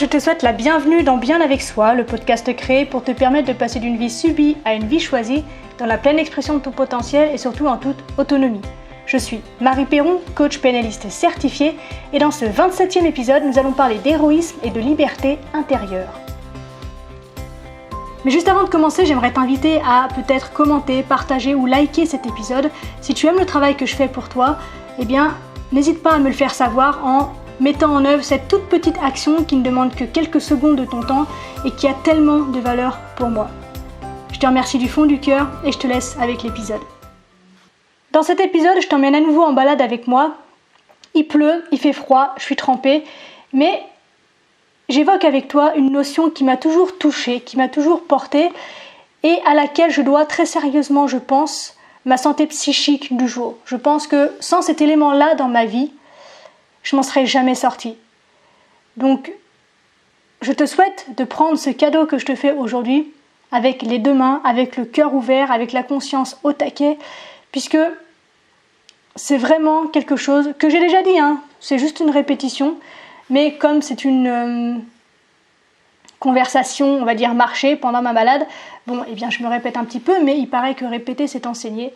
te souhaite la bienvenue dans Bien avec soi, le podcast créé pour te permettre de passer d'une vie subie à une vie choisie, dans la pleine expression de ton potentiel et surtout en toute autonomie. Je suis Marie Perron, coach PNListe certifiée, et dans ce 27e épisode, nous allons parler d'héroïsme et de liberté intérieure. Mais juste avant de commencer, j'aimerais t'inviter à peut-être commenter, partager ou liker cet épisode. Si tu aimes le travail que je fais pour toi, eh bien, n'hésite pas à me le faire savoir en mettant en œuvre cette toute petite action qui ne demande que quelques secondes de ton temps et qui a tellement de valeur pour moi. Je te remercie du fond du cœur et je te laisse avec l'épisode. Dans cet épisode, je t'emmène à nouveau en balade avec moi. Il pleut, il fait froid, je suis trempée, mais j'évoque avec toi une notion qui m'a toujours touchée, qui m'a toujours portée et à laquelle je dois très sérieusement, je pense, ma santé psychique du jour. Je pense que sans cet élément-là dans ma vie, je m'en serais jamais sortie. Donc, je te souhaite de prendre ce cadeau que je te fais aujourd'hui avec les deux mains, avec le cœur ouvert, avec la conscience au taquet, puisque c'est vraiment quelque chose que j'ai déjà dit, c'est juste une répétition, mais comme c'est une conversation, on va dire marché pendant ma balade, eh bien je me répète un petit peu, mais il paraît que répéter c'est enseigner.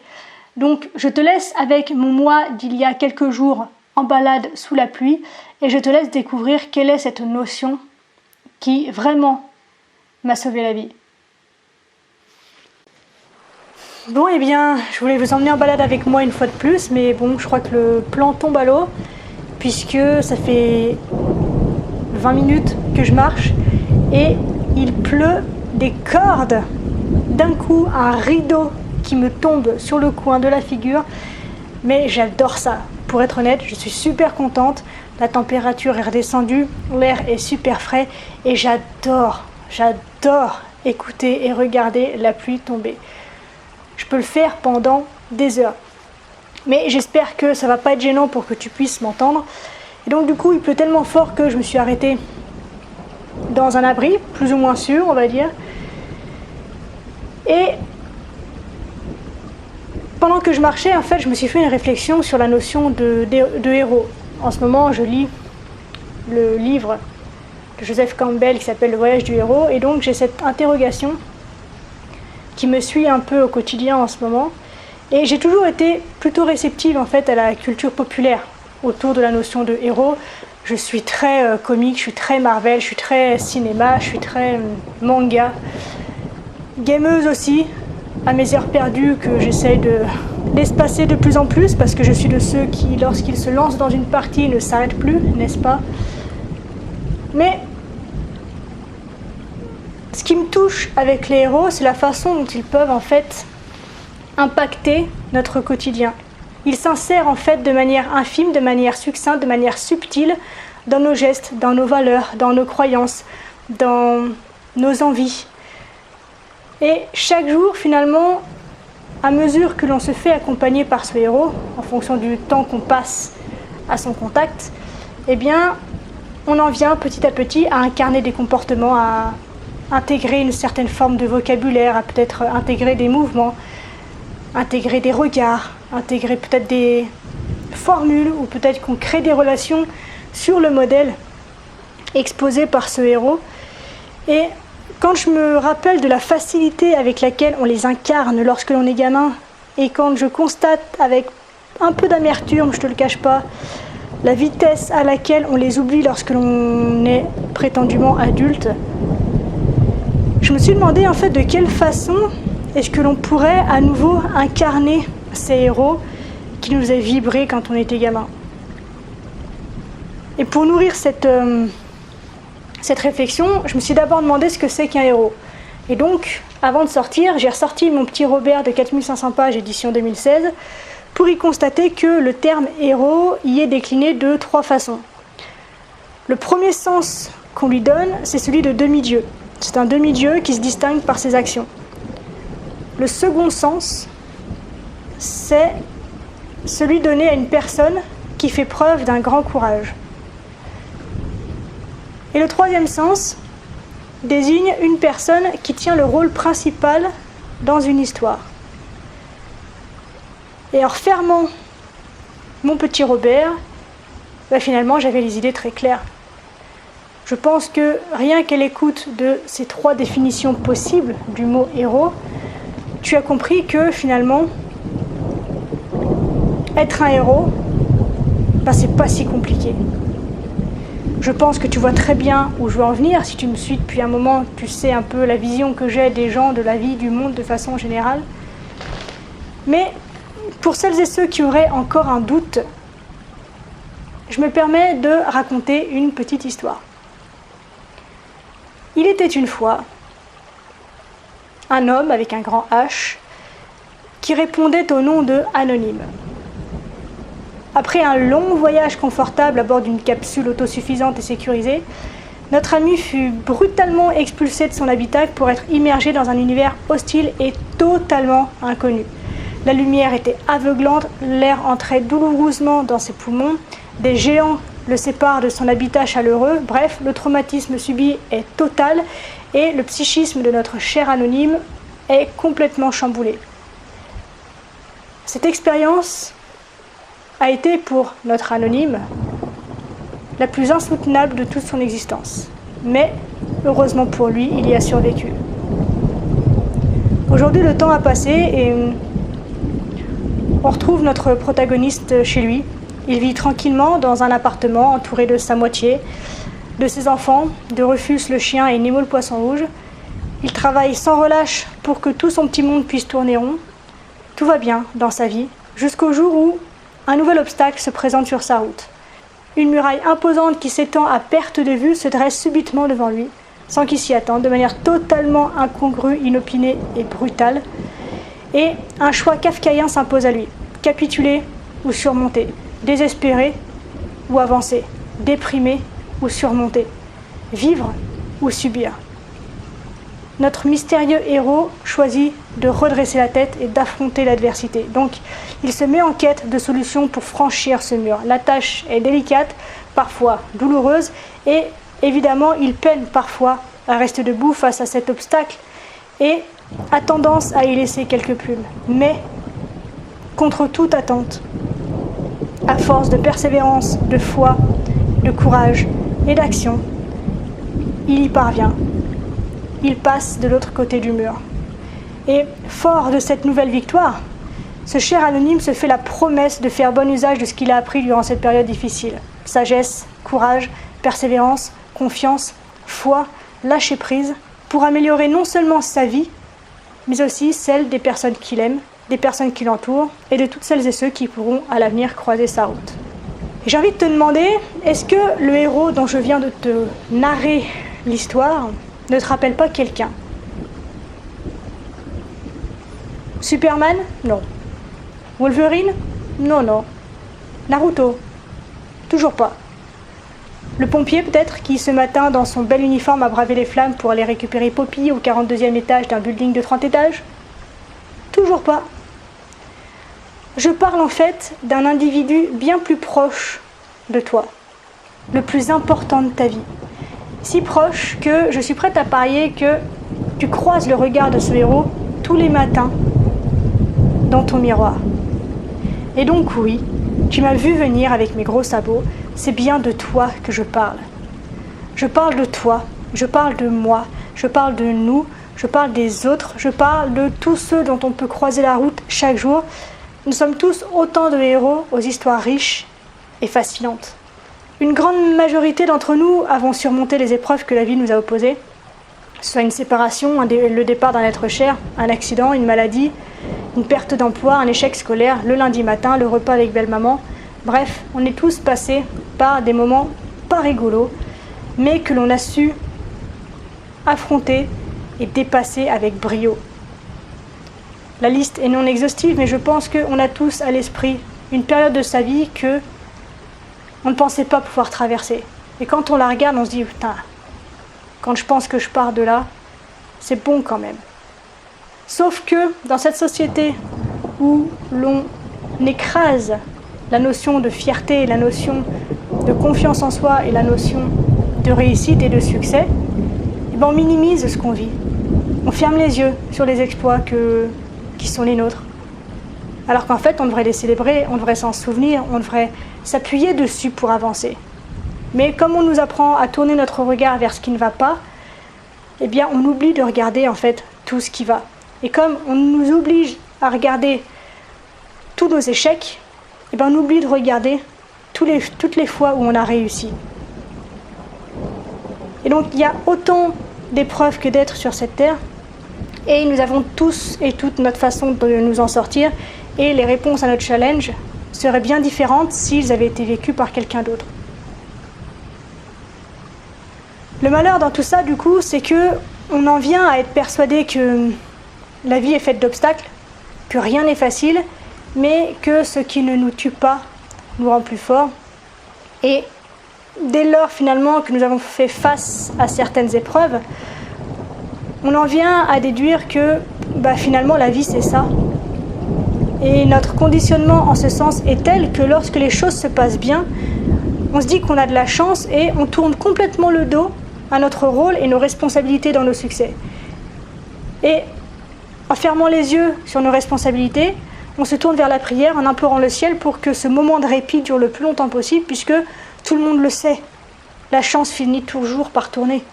Donc je te laisse avec mon moi d'il y a quelques jours en balade sous la pluie et je te laisse découvrir quelle est cette notion qui vraiment m'a sauvé la vie. Eh bien, je voulais vous emmener en balade avec moi une fois de plus, mais je crois que le plan tombe à l'eau, puisque ça fait 20 minutes que je marche et il pleut des cordes. D'un coup, un rideau qui me tombe sur le coin de la figure, mais j'adore ça. Pour être honnête, je suis super contente, la température est redescendue, l'air est super frais et j'adore écouter et regarder la pluie tomber. Je peux le faire pendant des heures. Mais j'espère que ça va pas être gênant pour que tu puisses m'entendre. Et donc du coup, il pleut tellement fort que je me suis arrêtée dans un abri, plus ou moins sûr, on va dire. Et pendant que je marchais, en fait, je me suis fait une réflexion sur la notion de héros. En ce moment, je lis le livre de Joseph Campbell qui s'appelle Le voyage du héros. Et donc, j'ai cette interrogation qui me suit un peu au quotidien en ce moment. Et j'ai toujours été plutôt réceptive, en fait, à la culture populaire autour de la notion de héros. Je suis très comique, je suis très Marvel, je suis très cinéma, je suis très manga. Gameuse aussi, à mes heures perdues que j'essaye d'espacer de plus en plus parce que je suis de ceux qui, lorsqu'ils se lancent dans une partie, ne s'arrêtent plus, n'est-ce pas? Mais ce qui me touche avec les héros, c'est la façon dont ils peuvent en fait impacter notre quotidien. Ils s'insèrent en fait de manière infime, de manière succincte, de manière subtile dans nos gestes, dans nos valeurs, dans nos croyances, dans nos envies. Et chaque jour, finalement, à mesure que l'on se fait accompagner par ce héros, en fonction du temps qu'on passe à son contact, eh bien, on en vient petit à petit à incarner des comportements, à intégrer une certaine forme de vocabulaire, à peut-être intégrer des mouvements, intégrer des regards, intégrer peut-être des formules, ou peut-être qu'on crée des relations sur le modèle exposé par ce héros. Et quand je me rappelle de la facilité avec laquelle on les incarne lorsque l'on est gamin, et quand je constate avec un peu d'amertume, je te le cache pas, la vitesse à laquelle on les oublie lorsque l'on est prétendument adulte, je me suis demandé en fait de quelle façon est-ce que l'on pourrait à nouveau incarner ces héros qui nous faisaient vibrer quand on était gamin. Et pour nourrir cette réflexion, je me suis d'abord demandé ce que c'est qu'un héros. Et donc, avant de sortir, j'ai ressorti mon petit Robert de 4500 pages, édition 2016, pour y constater que le terme héros y est décliné de 3 façons. Le premier sens qu'on lui donne, c'est celui de demi-dieu. C'est un demi-dieu qui se distingue par ses actions. Le second sens, c'est celui donné à une personne qui fait preuve d'un grand courage. Et le troisième sens désigne une personne qui tient le rôle principal dans une histoire. Et en refermant mon petit Robert, finalement j'avais les idées très claires. Je pense que rien qu'à l'écoute de ces 3 définitions possibles du mot héros, tu as compris que finalement, être un héros, c'est pas si compliqué. Je pense que tu vois très bien où je veux en venir. Si tu me suis depuis un moment, tu sais un peu la vision que j'ai des gens, de la vie, du monde de façon générale. Mais pour celles et ceux qui auraient encore un doute, je me permets de raconter une petite histoire. Il était une fois un homme avec un grand H qui répondait au nom de Anonyme. Après un long voyage confortable à bord d'une capsule autosuffisante et sécurisée, notre ami fut brutalement expulsé de son habitacle pour être immergé dans un univers hostile et totalement inconnu. La lumière était aveuglante, l'air entrait douloureusement dans ses poumons, des géants le séparent de son habitat chaleureux. Bref, le traumatisme subi est total et le psychisme de notre cher Anonyme est complètement chamboulé. Cette expérience a été pour notre Anonyme la plus insoutenable de toute son existence. Mais, heureusement pour lui, il y a survécu. Aujourd'hui, le temps a passé et on retrouve notre protagoniste chez lui. Il vit tranquillement dans un appartement entouré de sa moitié, de ses enfants, de Rufus le chien et Nemo le poisson rouge. Il travaille sans relâche pour que tout son petit monde puisse tourner rond. Tout va bien dans sa vie, jusqu'au jour où un nouvel obstacle se présente sur sa route. Une muraille imposante qui s'étend à perte de vue se dresse subitement devant lui, sans qu'il s'y attende, de manière totalement incongrue, inopinée et brutale. Et un choix kafkaïen s'impose à lui. Capituler ou surmonter, désespérer ou avancer, déprimer ou surmonter, vivre ou subir. Notre mystérieux héros choisit de redresser la tête et d'affronter l'adversité. Donc, il se met en quête de solutions pour franchir ce mur. La tâche est délicate, parfois douloureuse, et évidemment, il peine parfois à rester debout face à cet obstacle et a tendance à y laisser quelques plumes. Mais, contre toute attente, à force de persévérance, de foi, de courage et d'action, il y parvient. Il passe de l'autre côté du mur. Et fort de cette nouvelle victoire, ce cher Anonyme se fait la promesse de faire bon usage de ce qu'il a appris durant cette période difficile. Sagesse, courage, persévérance, confiance, foi, lâcher prise, pour améliorer non seulement sa vie, mais aussi celle des personnes qu'il aime, des personnes qui l'entourent et de toutes celles et ceux qui pourront à l'avenir croiser sa route. Et j'ai envie de te demander, est-ce que le héros dont je viens de te narrer l'histoire ne te rappelle pas quelqu'un? Superman? Non. Wolverine? Non. Naruto? Toujours pas. Le pompier peut-être, qui ce matin dans son bel uniforme a bravé les flammes pour aller récupérer Poppy au 42e étage d'un building de 30 étages? Toujours pas. Je parle en fait d'un individu bien plus proche de toi, le plus important de ta vie. Si proche que je suis prête à parier que tu croises le regard de ce héros tous les matins dans ton miroir. Et donc oui, tu m'as vu venir avec mes gros sabots, c'est bien de toi que je parle. Je parle de toi, je parle de moi, je parle de nous, je parle des autres, je parle de tous ceux dont on peut croiser la route chaque jour. Nous sommes tous autant de héros aux histoires riches et fascinantes. Une grande majorité d'entre nous avons surmonté les épreuves que la vie nous a opposées, soit une séparation, le départ d'un être cher, un accident, une maladie, une perte d'emploi, un échec scolaire, le lundi matin, le repas avec belle-maman. Bref, on est tous passés par des moments pas rigolos, mais que l'on a su affronter et dépasser avec brio. La liste est non exhaustive, mais je pense qu'on a tous à l'esprit une période de sa vie que on ne pensait pas pouvoir traverser. Et quand on la regarde, on se dit, putain, quand je pense que je pars de là, c'est bon quand même. Sauf que dans cette société où l'on écrase la notion de fierté, la notion de confiance en soi et la notion de réussite et de succès, eh ben on minimise ce qu'on vit. On ferme les yeux sur les exploits qui sont les nôtres. Alors qu'en fait, on devrait les célébrer, on devrait s'en souvenir, on devrait s'appuyer dessus pour avancer. Mais comme on nous apprend à tourner notre regard vers ce qui ne va pas, eh bien on oublie de regarder en fait tout ce qui va. Et comme on nous oblige à regarder tous nos échecs, eh bien on oublie de regarder toutes les fois où on a réussi. Et donc il y a autant d'épreuves que d'êtres sur cette terre, et nous avons tous et toutes notre façon de nous en sortir, et les réponses à notre challenge seraient bien différentes s'ils avaient été vécus par quelqu'un d'autre. Le malheur dans tout ça, du coup, c'est que on en vient à être persuadé que la vie est faite d'obstacles, que rien n'est facile, mais que ce qui ne nous tue pas nous rend plus forts. Et dès lors, finalement, que nous avons fait face à certaines épreuves, on en vient à déduire que, finalement, la vie, c'est ça. Et notre conditionnement, en ce sens, est tel que lorsque les choses se passent bien, on se dit qu'on a de la chance et on tourne complètement le dos à notre rôle et nos responsabilités dans nos succès. Et en fermant les yeux sur nos responsabilités, on se tourne vers la prière en implorant le ciel pour que ce moment de répit dure le plus longtemps possible, puisque tout le monde le sait, la chance finit toujours par tourner.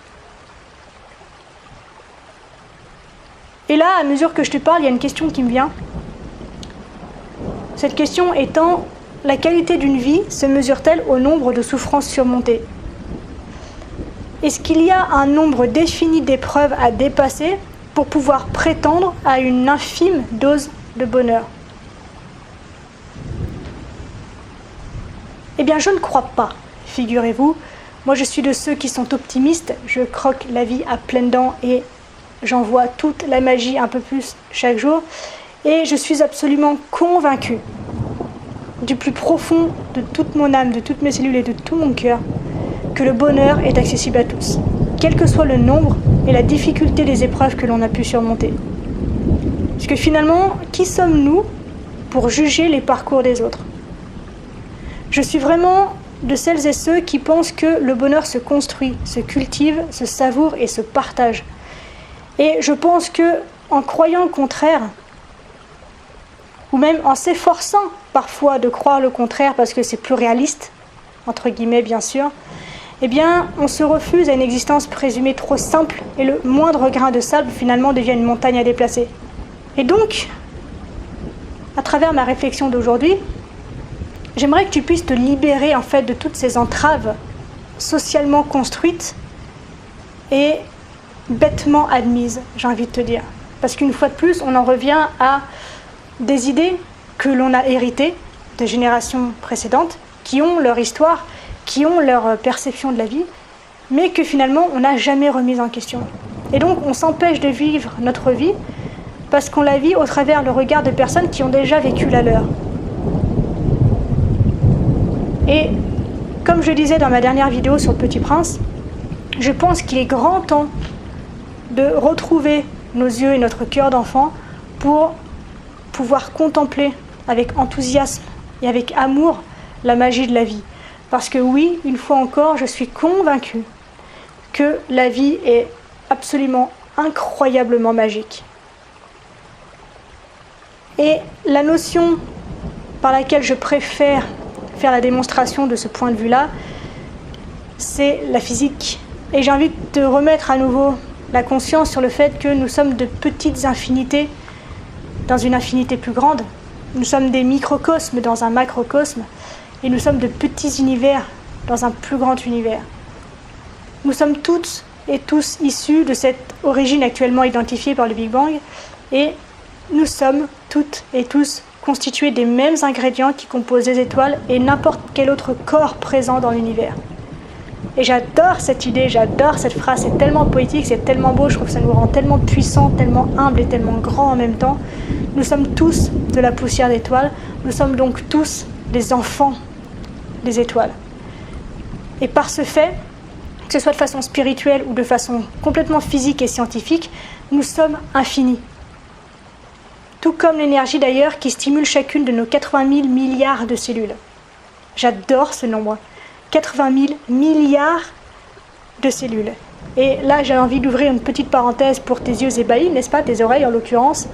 Et là, à mesure que je te parle, il y a une question qui me vient. Cette question étant, la qualité d'une vie se mesure-t-elle au nombre de souffrances surmontées ? Est-ce qu'il y a un nombre défini d'épreuves à dépasser pour pouvoir prétendre à une infime dose de bonheur ? Eh bien, je ne crois pas, figurez-vous. Moi, je suis de ceux qui sont optimistes. Je croque la vie à pleines dents et j'en vois toute la magie un peu plus chaque jour. Et je suis absolument convaincue, du plus profond de toute mon âme, de toutes mes cellules et de tout mon cœur, que le bonheur est accessible à tous, quel que soit le nombre et la difficulté des épreuves que l'on a pu surmonter. Parce que finalement, qui sommes-nous pour juger les parcours des autres ? Je suis vraiment de celles et ceux qui pensent que le bonheur se construit, se cultive, se savoure et se partage. Et je pense que, en croyant le contraire, ou même en s'efforçant parfois de croire le contraire parce que c'est plus réaliste, entre guillemets bien sûr, eh bien on se refuse à une existence présumée trop simple et le moindre grain de sable finalement devient une montagne à déplacer. Et donc, à travers ma réflexion d'aujourd'hui, j'aimerais que tu puisses te libérer en fait de toutes ces entraves socialement construites et bêtement admises, j'ai envie de te dire. Parce qu'une fois de plus, on en revient à des idées que l'on a héritées de générations précédentes, qui ont leur histoire, qui ont leur perception de la vie, mais que finalement on n'a jamais remise en question. Et donc on s'empêche de vivre notre vie parce qu'on la vit au travers le regard de personnes qui ont déjà vécu la leur. Et comme je disais dans ma dernière vidéo sur le Petit Prince, je pense qu'il est grand temps de retrouver nos yeux et notre cœur d'enfant pour pouvoir contempler avec enthousiasme et avec amour la magie de la vie. Parce que oui, une fois encore, je suis convaincue que la vie est absolument incroyablement magique. Et la notion par laquelle je préfère faire la démonstration de ce point de vue-là, c'est la physique. Et j'ai envie de te remettre à nouveau la conscience sur le fait que nous sommes de petites infinités dans une infinité plus grande. Nous sommes des microcosmes dans un macrocosme et nous sommes de petits univers dans un plus grand univers. Nous sommes toutes et tous issus de cette origine actuellement identifiée par le Big Bang et nous sommes toutes et tous constitués des mêmes ingrédients qui composent les étoiles et n'importe quel autre corps présent dans l'univers. Et j'adore cette idée, j'adore cette phrase, c'est tellement poétique, c'est tellement beau, je trouve que ça nous rend tellement puissants, tellement humbles et tellement grands en même temps. Nous sommes tous de la poussière d'étoiles, nous sommes donc tous des enfants des étoiles. Et par ce fait, que ce soit de façon spirituelle ou de façon complètement physique et scientifique, nous sommes infinis. Tout comme l'énergie d'ailleurs qui stimule chacune de nos 80 000 milliards de cellules. J'adore ce nombre. 80 000 milliards de cellules. Et là, j'ai envie d'ouvrir une petite parenthèse pour tes yeux ébahis, n'est-ce pas, tes oreilles en l'occurrence,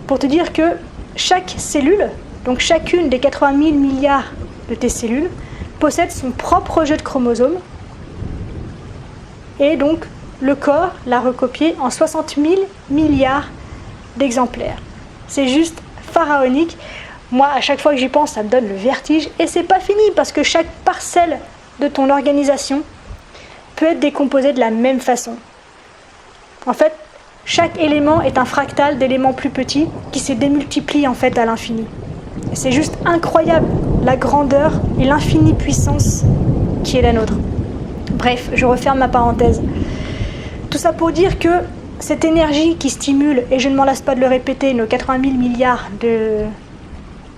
pour te dire que chaque cellule, donc chacune des 80 000 milliards de tes cellules, possède son propre jeu de chromosomes. Et donc, le corps l'a recopié en 60 000 milliards d'exemplaires. C'est juste pharaonique. Moi, à chaque fois que j'y pense, ça me donne le vertige. Et c'est pas fini, parce que chaque parcelle de ton organisation peut être décomposée de la même façon. En fait, chaque élément est un fractal d'éléments plus petits qui se démultiplient en fait à l'infini. Et c'est juste incroyable, la grandeur et l'infinie puissance qui est la nôtre. Bref, je referme ma parenthèse. Tout ça pour dire que cette énergie qui stimule, et je ne m'en lasse pas de le répéter, nos 80 000 milliards de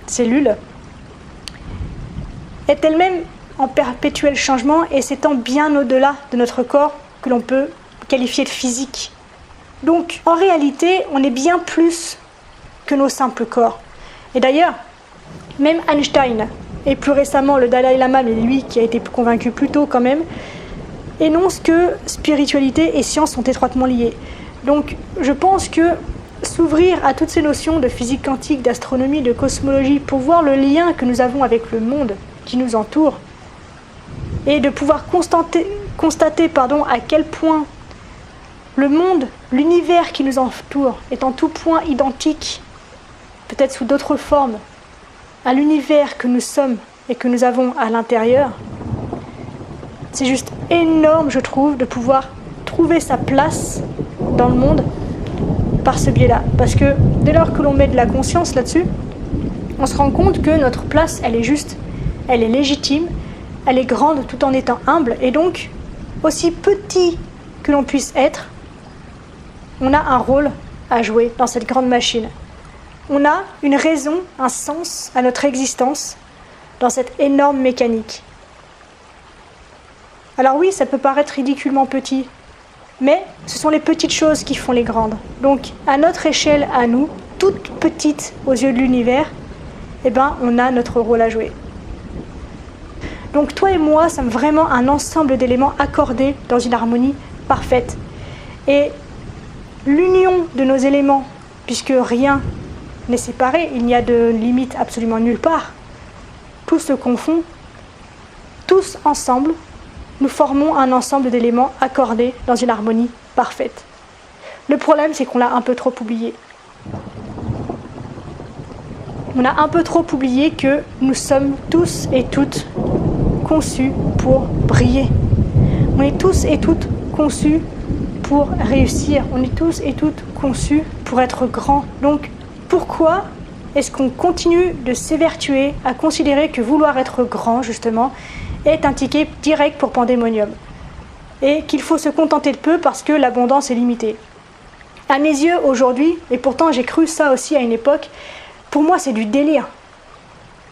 cellules, est elle-même en perpétuel changement et s'étend bien au-delà de notre corps que l'on peut qualifier de physique. Donc, en réalité, on est bien plus que nos simples corps. Et d'ailleurs, même Einstein, et plus récemment le Dalai Lama, mais lui qui a été convaincu plus tôt quand même, énonce que spiritualité et science sont étroitement liées. Donc, je pense que s'ouvrir à toutes ces notions de physique quantique, d'astronomie, de cosmologie, pour voir le lien que nous avons avec le monde qui nous entoure, et de pouvoir constater à quel point le monde, l'univers qui nous entoure est en tout point identique, peut-être sous d'autres formes, à l'univers que nous sommes et que nous avons à l'intérieur. C'est juste énorme, je trouve, de pouvoir trouver sa place dans le monde par ce biais-là. Parce que dès lors que l'on met de la conscience là-dessus, on se rend compte que notre place, elle est juste, elle est légitime, elle est grande tout en étant humble, et donc, aussi petit que l'on puisse être, on a un rôle à jouer dans cette grande machine. On a une raison, un sens à notre existence dans cette énorme mécanique. Alors oui, ça peut paraître ridiculement petit, mais ce sont les petites choses qui font les grandes. Donc, à notre échelle, à nous, toute petite aux yeux de l'univers, eh ben, on a notre rôle à jouer. Donc toi et moi sommes vraiment un ensemble d'éléments accordés dans une harmonie parfaite. Et l'union de nos éléments, puisque rien n'est séparé, il n'y a de limite absolument nulle part, tout se confond, tous ensemble, nous formons un ensemble d'éléments accordés dans une harmonie parfaite. Le problème, c'est qu'on l'a un peu trop oublié. On a un peu trop oublié que nous sommes tous et toutes conçus pour briller. On est tous et toutes conçus pour réussir. On est tous et toutes conçus pour être grands. Donc, pourquoi est-ce qu'on continue de s'évertuer à considérer que vouloir être grand, justement, est un ticket direct pour pandémonium et qu'il faut se contenter de peu parce que l'abondance est limitée? À mes yeux, aujourd'hui, et pourtant j'ai cru ça aussi à une époque, pour moi c'est du délire.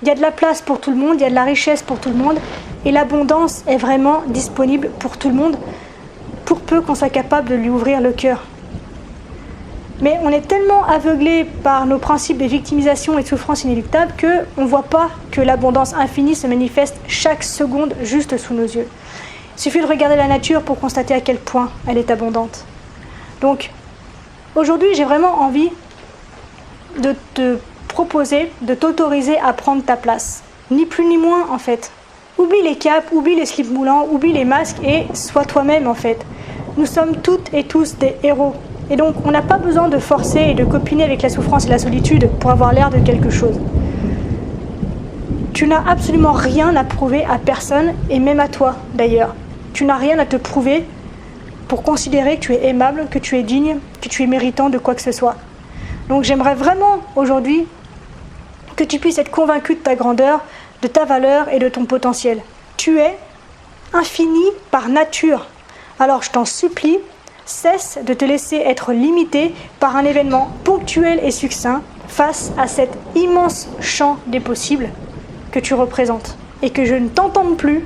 Il y a de la place pour tout le monde, il y a de la richesse pour tout le monde, et l'abondance est vraiment disponible pour tout le monde, pour peu qu'on soit capable de lui ouvrir le cœur. Mais on est tellement aveuglé par nos principes de victimisation et de souffrance inéluctable qu'on ne voit pas que l'abondance infinie se manifeste chaque seconde juste sous nos yeux. Il suffit de regarder la nature pour constater à quel point elle est abondante. Donc, aujourd'hui, j'ai vraiment envie de te proposer, de t'autoriser à prendre ta place. Ni plus ni moins, en fait. Oublie les capes, oublie les slips moulants, oublie les masques et sois toi-même, en fait. Nous sommes toutes et tous des héros. Et donc, on n'a pas besoin de forcer et de copiner avec la souffrance et la solitude pour avoir l'air de quelque chose. Tu n'as absolument rien à prouver à personne, et même à toi, d'ailleurs. Tu n'as rien à te prouver pour considérer que tu es aimable, que tu es digne, que tu es méritant de quoi que ce soit. Donc, j'aimerais vraiment, aujourd'hui, que tu puisses être convaincu de ta grandeur, de ta valeur et de ton potentiel. Tu es infini par nature. Alors, je t'en supplie, cesse de te laisser être limité par un événement ponctuel et succinct face à cet immense champ des possibles que tu représentes et que je ne t'entende plus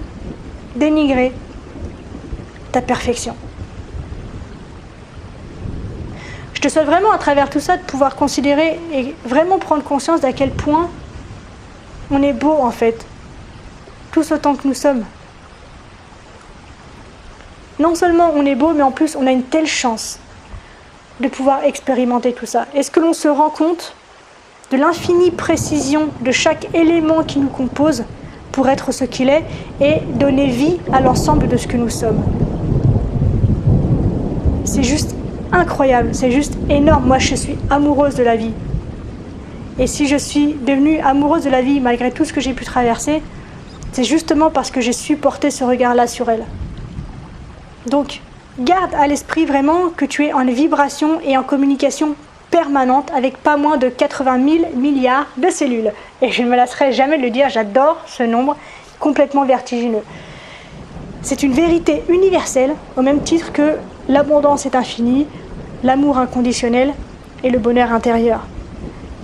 dénigrer ta perfection. Je te souhaite vraiment à travers tout ça de pouvoir considérer et vraiment prendre conscience d'à quel point on est beau en fait, tous autant que nous sommes. Non seulement on est beau, mais en plus on a une telle chance de pouvoir expérimenter tout ça. Est-ce que l'on se rend compte de l'infinie précision de chaque élément qui nous compose pour être ce qu'il est et donner vie à l'ensemble de ce que nous sommes. C'est juste incroyable, c'est juste énorme. Moi, je suis amoureuse de la vie. Et si je suis devenue amoureuse de la vie malgré tout ce que j'ai pu traverser, c'est justement parce que j'ai su porter ce regard-là sur elle. Donc, garde à l'esprit vraiment que tu es en vibration et en communication permanente avec pas moins de 80 000 milliards de cellules. Et je ne me lasserai jamais de le dire, j'adore ce nombre complètement vertigineux. C'est une vérité universelle, au même titre que l'abondance est infinie, l'amour inconditionnel et le bonheur intérieur.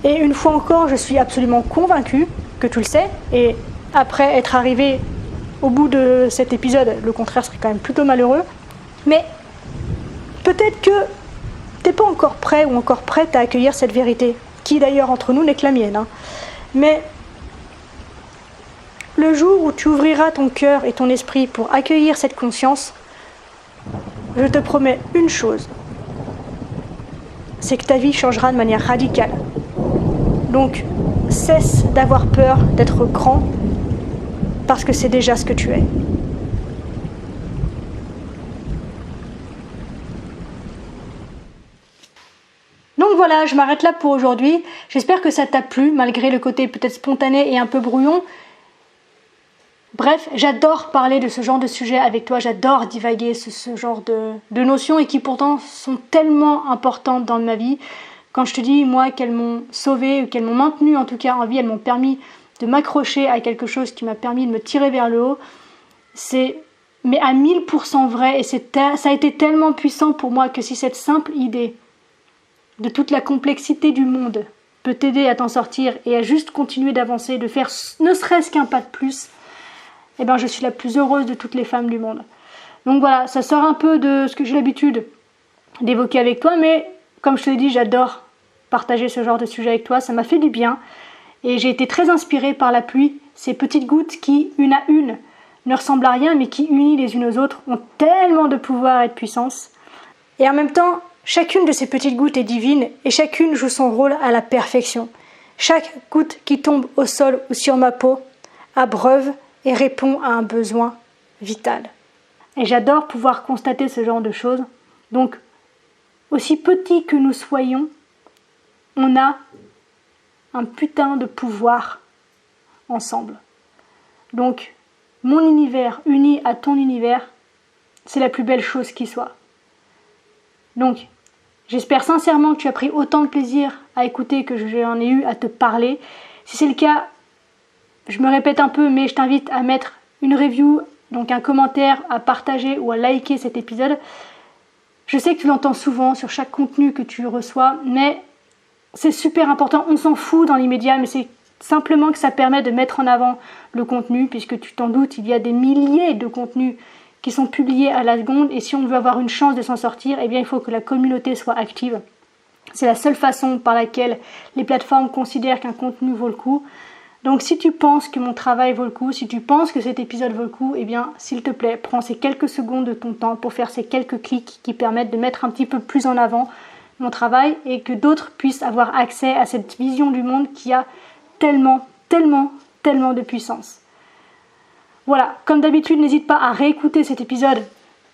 Et une fois encore, je suis absolument convaincue que tu le sais, et après être arrivé au bout de cet épisode, le contraire serait quand même plutôt malheureux, mais peut-être que t'es pas encore prêt ou encore prête à accueillir cette vérité, qui d'ailleurs entre nous n'est que la mienne, hein. Mais le jour où tu ouvriras ton cœur et ton esprit pour accueillir cette conscience, je te promets une chose, c'est que ta vie changera de manière radicale. Donc, cesse d'avoir peur d'être grand, parce que c'est déjà ce que tu es. Donc voilà, je m'arrête là pour aujourd'hui. J'espère que ça t'a plu, malgré le côté peut-être spontané et un peu brouillon. Bref, j'adore parler de ce genre de sujet avec toi, j'adore divaguer ce genre de notions et qui pourtant sont tellement importantes dans ma vie. Quand je te dis, moi, qu'elles m'ont sauvée, ou qu'elles m'ont maintenue en tout cas en vie, elles m'ont permis de m'accrocher à quelque chose qui m'a permis de me tirer vers le haut, c'est mais à 1000% vrai et ça a été tellement puissant pour moi que si cette simple idée de toute la complexité du monde peut t'aider à t'en sortir et à juste continuer d'avancer, de faire ne serait-ce qu'un pas de plus, eh ben je suis la plus heureuse de toutes les femmes du monde. Donc voilà, ça sort un peu de ce que j'ai l'habitude d'évoquer avec toi, mais comme je te l'ai dit, j'adore partager ce genre de sujet avec toi, ça m'a fait du bien et j'ai été très inspirée par la pluie, ces petites gouttes qui, une à une, ne ressemblent à rien mais qui, unies les unes aux autres, ont tellement de pouvoir et de puissance. Et en même temps, chacune de ces petites gouttes est divine et chacune joue son rôle à la perfection. Chaque goutte qui tombe au sol ou sur ma peau abreuve et répond à un besoin vital. Et j'adore pouvoir constater ce genre de choses. Donc, aussi petits que nous soyons, on a un putain de pouvoir ensemble. Donc, mon univers uni à ton univers, c'est la plus belle chose qui soit. Donc, j'espère sincèrement que tu as pris autant de plaisir à écouter que j'en ai eu à te parler. Si c'est le cas, je me répète un peu, mais je t'invite à mettre une review, donc un commentaire, à partager ou à liker cet épisode. Je sais que tu l'entends souvent sur chaque contenu que tu reçois, mais c'est super important. On s'en fout dans l'immédiat, mais c'est simplement que ça permet de mettre en avant le contenu, puisque tu t'en doutes, il y a des milliers de contenus qui sont publiés à la seconde, et si on veut avoir une chance de s'en sortir, eh bien il faut que la communauté soit active. C'est la seule façon par laquelle les plateformes considèrent qu'un contenu vaut le coup. Donc si tu penses que mon travail vaut le coup, si tu penses que cet épisode vaut le coup, eh bien s'il te plaît, prends ces quelques secondes de ton temps pour faire ces quelques clics qui permettent de mettre un petit peu plus en avant mon travail et que d'autres puissent avoir accès à cette vision du monde qui a tellement de puissance. Voilà, comme d'habitude, n'hésite pas à réécouter cet épisode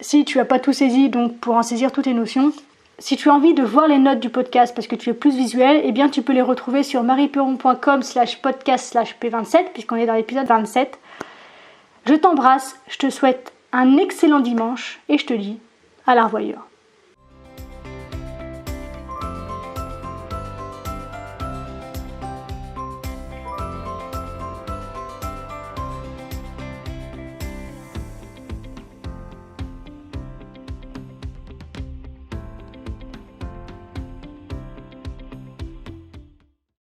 si tu n'as pas tout saisi, donc pour en saisir toutes les notions. Si tu as envie de voir les notes du podcast parce que tu es plus visuel, eh bien tu peux les retrouver sur marieperon.com/podcast/p27 puisqu'on est dans l'épisode 27. Je t'embrasse, je te souhaite un excellent dimanche et je te dis à la revoyure.